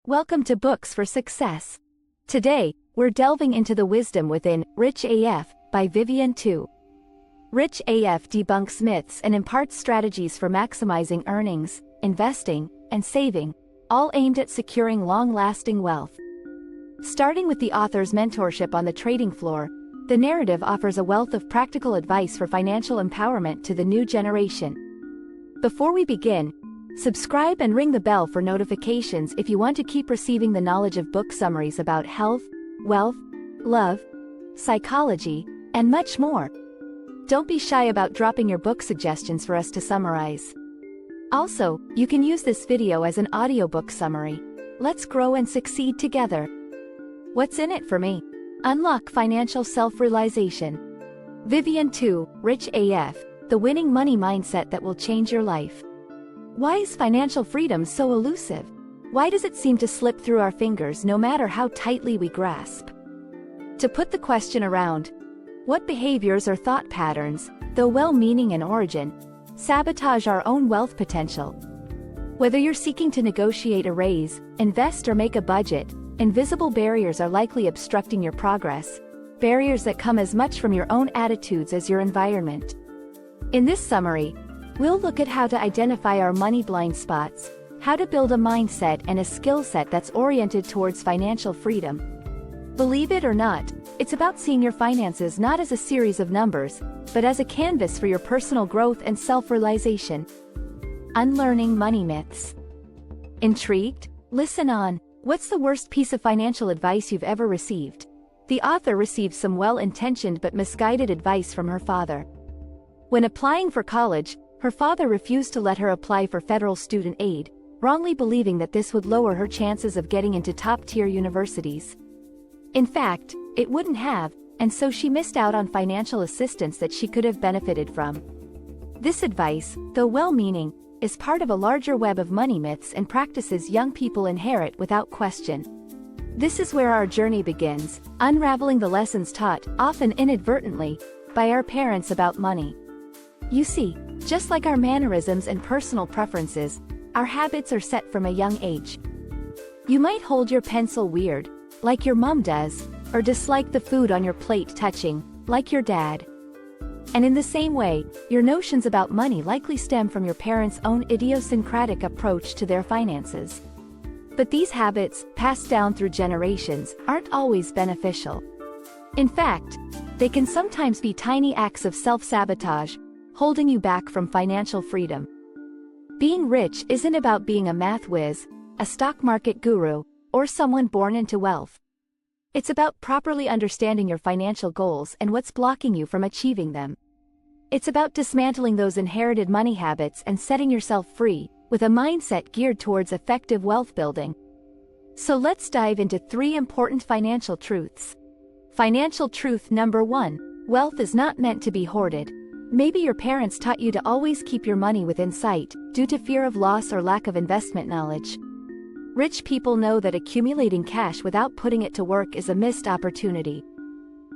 Welcome to Books for Success. Today, we're delving into the wisdom within Rich AF by Vivian Tu. Rich AF debunks myths and imparts strategies for maximizing earnings, investing, and saving, all aimed at securing long-lasting wealth. Starting with the author's mentorship on the trading floor, the narrative offers a wealth of practical advice for financial empowerment to the new generation. Before we begin, subscribe and ring the bell for notifications if you want to keep receiving the knowledge of book summaries about health, wealth, love, psychology, and much more. Don't be shy about dropping your book suggestions for us to summarize. Also, you can use this video as an audiobook summary. Let's grow and succeed together. What's in it for me? Unlock financial self-realization. Vivian Tu, Rich AF, the winning money mindset that will change your life. Why is financial freedom so elusive? Why does it seem to slip through our fingers no matter how tightly we grasp? To put the question around, what behaviors or thought patterns, though well-meaning in origin, sabotage our own wealth potential? Whether you're seeking to negotiate a raise, invest or make a budget, invisible barriers are likely obstructing your progress, barriers that come as much from your own attitudes as your environment. In this summary, we'll look at how to identify our money blind spots, how to build a mindset and a skill set that's oriented towards financial freedom. Believe it or not, it's about seeing your finances not as a series of numbers, but as a canvas for your personal growth and self-realization. Unlearning money myths. Intrigued? Listen on. What's the worst piece of financial advice you've ever received? The author received some well-intentioned but misguided advice from her father. When applying for college, her father refused to let her apply for federal student aid, wrongly believing that this would lower her chances of getting into top-tier universities. In fact, it wouldn't have, and so she missed out on financial assistance that she could have benefited from. This advice, though well-meaning, is part of a larger web of money myths and practices young people inherit without question. This is where our journey begins, unraveling the lessons taught, often inadvertently, by our parents about money. You see, just like our mannerisms and personal preferences, our habits are set from a young age. You might hold your pencil weird, like your mom does, or dislike the food on your plate touching, like your dad. And in the same way, your notions about money likely stem from your parents' own idiosyncratic approach to their finances. But these habits, passed down through generations, aren't always beneficial. In fact, they can sometimes be tiny acts of self-sabotage, holding you back from financial freedom. Being rich isn't about being a math whiz, a stock market guru, or someone born into wealth. It's about properly understanding your financial goals and what's blocking you from achieving them. It's about dismantling those inherited money habits and setting yourself free, with a mindset geared towards effective wealth building. So let's dive into 3 important financial truths. Financial truth number 1, wealth is not meant to be hoarded. Maybe your parents taught you to always keep your money within sight, due to fear of loss or lack of investment knowledge. Rich people know that accumulating cash without putting it to work is a missed opportunity.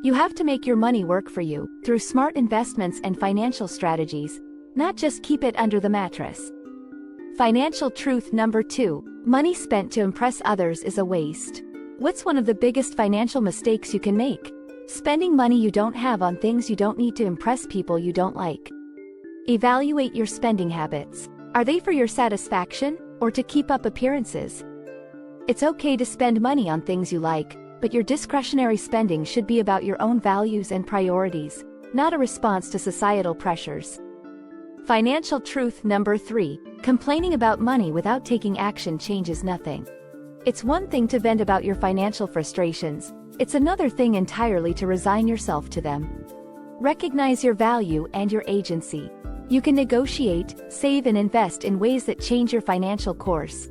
You have to make your money work for you, through smart investments and financial strategies, not just keep it under the mattress. Financial truth number 2, money spent to impress others is a waste. What's one of the biggest financial mistakes you can make? Spending money you don't have on things you don't need to impress people you don't like. Evaluate your spending habits. Are they for your satisfaction, or to keep up appearances? It's okay to spend money on things you like, but your discretionary spending should be about your own values and priorities, not a response to societal pressures. Financial truth number 3, complaining about money without taking action changes nothing. It's one thing to vent about your financial frustrations, it's another thing entirely to resign yourself to them. Recognize your value and your agency. You can negotiate, save and invest in ways that change your financial course.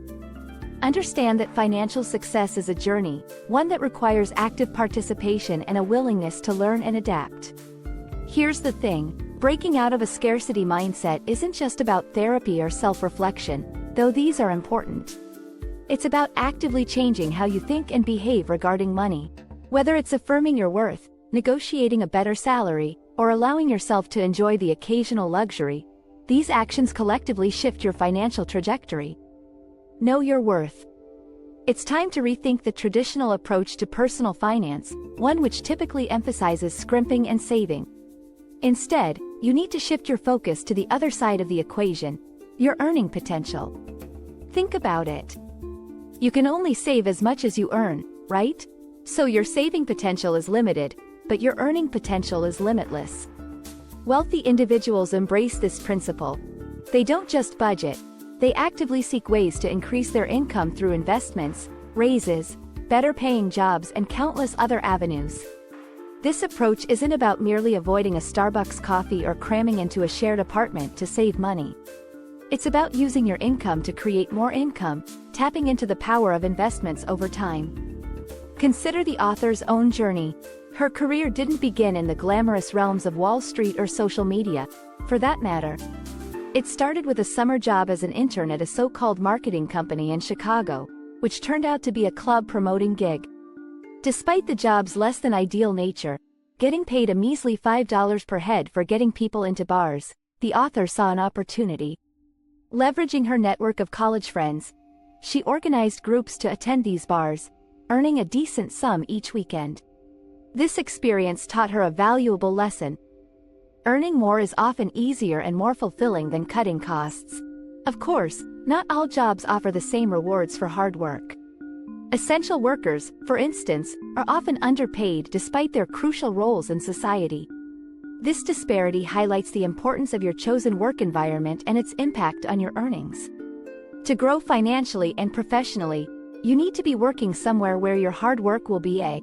Understand that financial success is a journey, one that requires active participation and a willingness to learn and adapt. Here's the thing, breaking out of a scarcity mindset isn't just about therapy or self-reflection, though these are important. It's about actively changing how you think and behave regarding money. Whether it's affirming your worth, negotiating a better salary, or allowing yourself to enjoy the occasional luxury, these actions collectively shift your financial trajectory. Know your worth. It's time to rethink the traditional approach to personal finance, one which typically emphasizes scrimping and saving. Instead, you need to shift your focus to the other side of the equation, your earning potential. Think about it. You can only save as much as you earn, right? So your saving potential is limited, but your earning potential is limitless. Wealthy individuals embrace this principle. They don't just budget, they actively seek ways to increase their income through investments, raises, better paying jobs, and countless other avenues. This approach isn't about merely avoiding a Starbucks coffee or cramming into a shared apartment to save money. It's about using your income to create more income, tapping into the power of investments over time. Consider the author's own journey. Her career didn't begin in the glamorous realms of Wall Street or social media, for that matter. It started with a summer job as an intern at a so-called marketing company in Chicago, which turned out to be a club-promoting gig. Despite the job's less-than-ideal nature, getting paid a measly $5 per head for getting people into bars, the author saw an opportunity. Leveraging her network of college friends, she organized groups to attend these bars, earning a decent sum each weekend. This experience taught her a valuable lesson. Earning more is often easier and more fulfilling than cutting costs. Of course, not all jobs offer the same rewards for hard work. Essential workers, for instance, are often underpaid despite their crucial roles in society. This disparity highlights the importance of your chosen work environment and its impact on your earnings. To grow financially and professionally, you need to be working somewhere where your hard work will be A.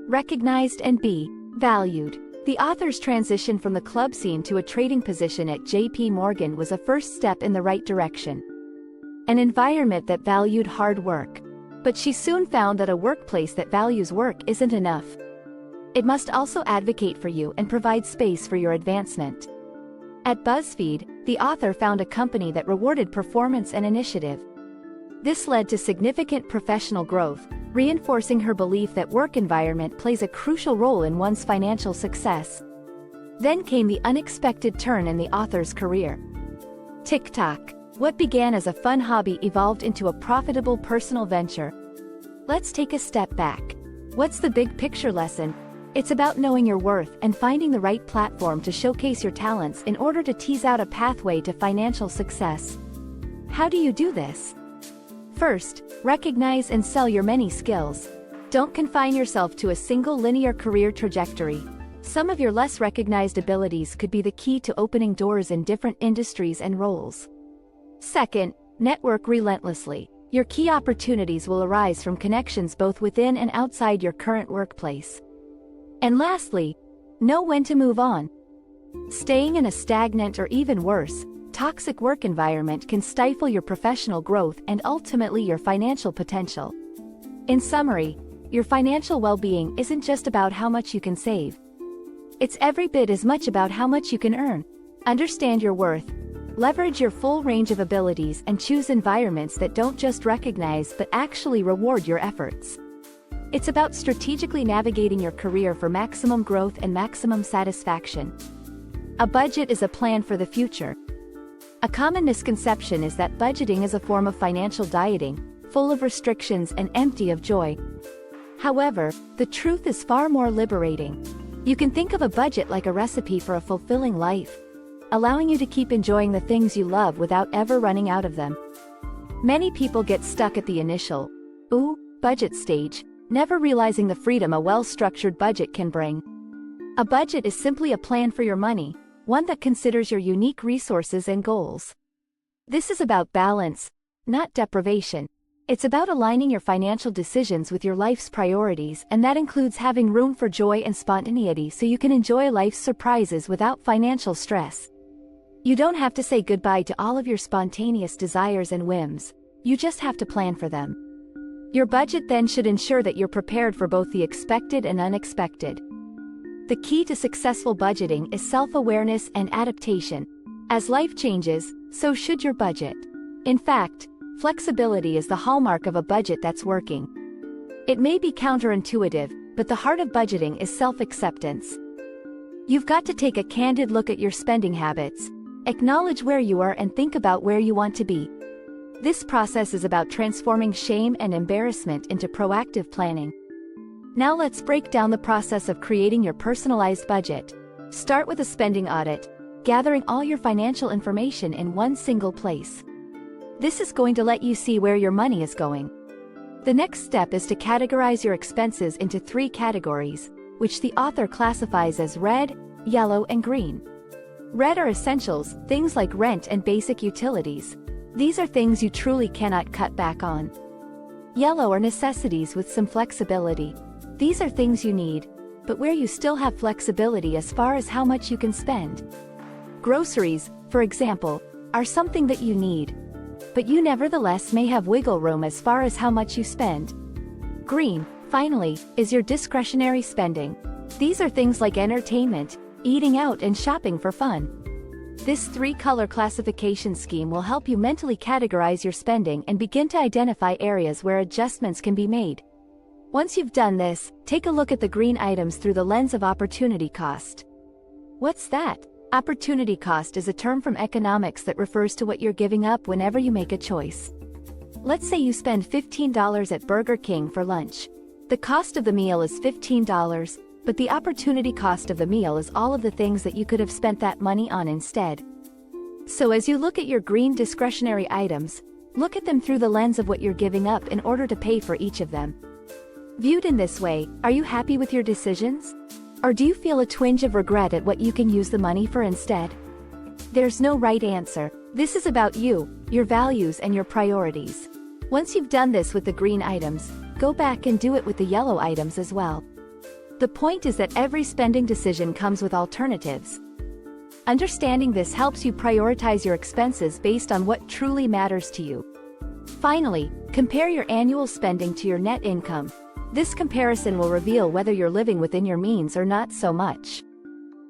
recognized and B. valued. The author's transition from the club scene to a trading position at J.P. Morgan was a first step in the right direction. An environment that valued hard work. But she soon found that a workplace that values work isn't enough. It must also advocate for you and provide space for your advancement. At BuzzFeed, the author found a company that rewarded performance and initiative. This led to significant professional growth, reinforcing her belief that work environment plays a crucial role in one's financial success. Then came the unexpected turn in the author's career. TikTok. What began as a fun hobby evolved into a profitable personal venture. Let's take a step back. What's the big picture lesson? It's about knowing your worth and finding the right platform to showcase your talents in order to tease out a pathway to financial success. How do you do this? First, recognize and sell your many skills. Don't confine yourself to a single linear career trajectory. Some of your less recognized abilities could be the key to opening doors in different industries and roles. Second, network relentlessly. Your key opportunities will arise from connections both within and outside your current workplace. And lastly, know when to move on. Staying in a stagnant or even worse, toxic work environment can stifle your professional growth and ultimately your financial potential. In summary, your financial well-being isn't just about how much you can save. It's every bit as much about how much you can earn. Understand your worth, leverage your full range of abilities, and choose environments that don't just recognize but actually reward your efforts. It's about strategically navigating your career for maximum growth and maximum satisfaction. A budget is a plan for the future. A common misconception is that budgeting is a form of financial dieting, full of restrictions and empty of joy. However, the truth is far more liberating. You can think of a budget like a recipe for a fulfilling life, allowing you to keep enjoying the things you love without ever running out of them. Many people get stuck at the initial, budget stage, never realizing the freedom a well-structured budget can bring. A budget is simply a plan for your money, one that considers your unique resources and goals. This is about balance, not deprivation. It's about aligning your financial decisions with your life's priorities, and that includes having room for joy and spontaneity so you can enjoy life's surprises without financial stress. You don't have to say goodbye to all of your spontaneous desires and whims, you just have to plan for them. Your budget then should ensure that you're prepared for both the expected and unexpected. The key to successful budgeting is self-awareness and adaptation. As life changes, so should your budget. In fact, flexibility is the hallmark of a budget that's working. It may be counterintuitive, but the heart of budgeting is self-acceptance. You've got to take a candid look at your spending habits, acknowledge where you are and think about where you want to be. This process is about transforming shame and embarrassment into proactive planning. Now let's break down the process of creating your personalized budget. Start with a spending audit, gathering all your financial information in one single place. This is going to let you see where your money is going. The next step is to categorize your expenses into 3 categories, which the author classifies as red, yellow, and green. Red are essentials, things like rent and basic utilities. These are things you truly cannot cut back on. Yellow are necessities with some flexibility. These are things you need, but where you still have flexibility as far as how much you can spend. Groceries, for example, are something that you need, but you nevertheless may have wiggle room as far as how much you spend. Green, finally, is your discretionary spending. These are things like entertainment, eating out, and shopping for fun. This 3-color classification scheme will help you mentally categorize your spending and begin to identify areas where adjustments can be made. Once you've done this, take a look at the green items through the lens of opportunity cost. What's that? Opportunity cost is a term from economics that refers to what you're giving up whenever you make a choice. Let's say you spend $15 at Burger King for lunch. The cost of the meal is $15, but the opportunity cost of the meal is all of the things that you could have spent that money on instead. So as you look at your green discretionary items, look at them through the lens of what you're giving up in order to pay for each of them. Viewed in this way, are you happy with your decisions? Or do you feel a twinge of regret at what you can use the money for instead? There's no right answer. This is about you, your values, and your priorities. Once you've done this with the green items, go back and do it with the yellow items as well. The point is that every spending decision comes with alternatives. Understanding this helps you prioritize your expenses based on what truly matters to you. Finally, compare your annual spending to your net income. This comparison will reveal whether you're living within your means or not so much.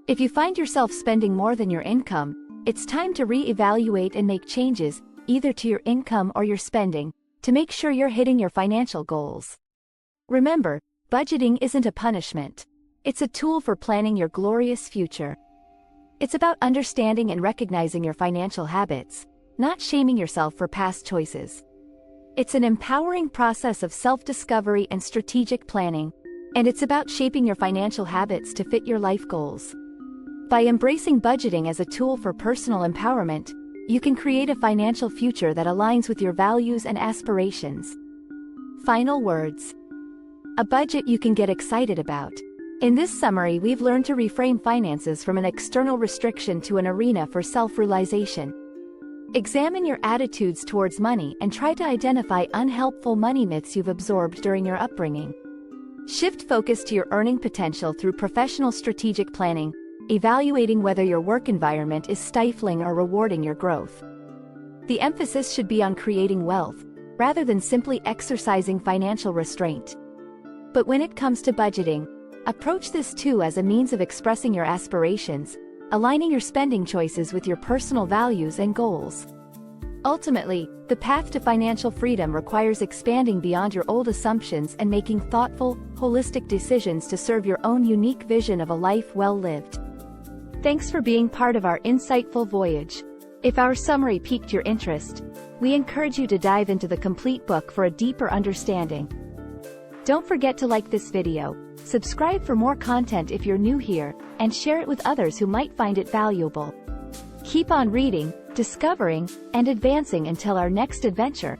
If you find yourself spending more than your income, it's time to re-evaluate and make changes, either to your income or your spending, to make sure you're hitting your financial goals. Remember, budgeting isn't a punishment. It's a tool for planning your glorious future. It's about understanding and recognizing your financial habits, not shaming yourself for past choices. It's an empowering process of self-discovery and strategic planning, and it's about shaping your financial habits to fit your life goals. By embracing budgeting as a tool for personal empowerment, you can create a financial future that aligns with your values and aspirations. Final words. A budget you can get excited about. In this summary, we've learned to reframe finances from an external restriction to an arena for self-realization. Examine your attitudes towards money and try to identify unhelpful money myths you've absorbed during your upbringing. Shift focus to your earning potential through professional strategic planning, evaluating whether your work environment is stifling or rewarding your growth. The emphasis should be on creating wealth, rather than simply exercising financial restraint. But when it comes to budgeting, approach this too as a means of expressing your aspirations, aligning your spending choices with your personal values and goals. Ultimately, the path to financial freedom requires expanding beyond your old assumptions and making thoughtful, holistic decisions to serve your own unique vision of a life well lived. Thanks for being part of our insightful voyage. If our summary piqued your interest, we encourage you to dive into the complete book for a deeper understanding. Don't forget to like this video, subscribe for more content if you're new here, and share it with others who might find it valuable. Keep on reading, discovering, and advancing until our next adventure.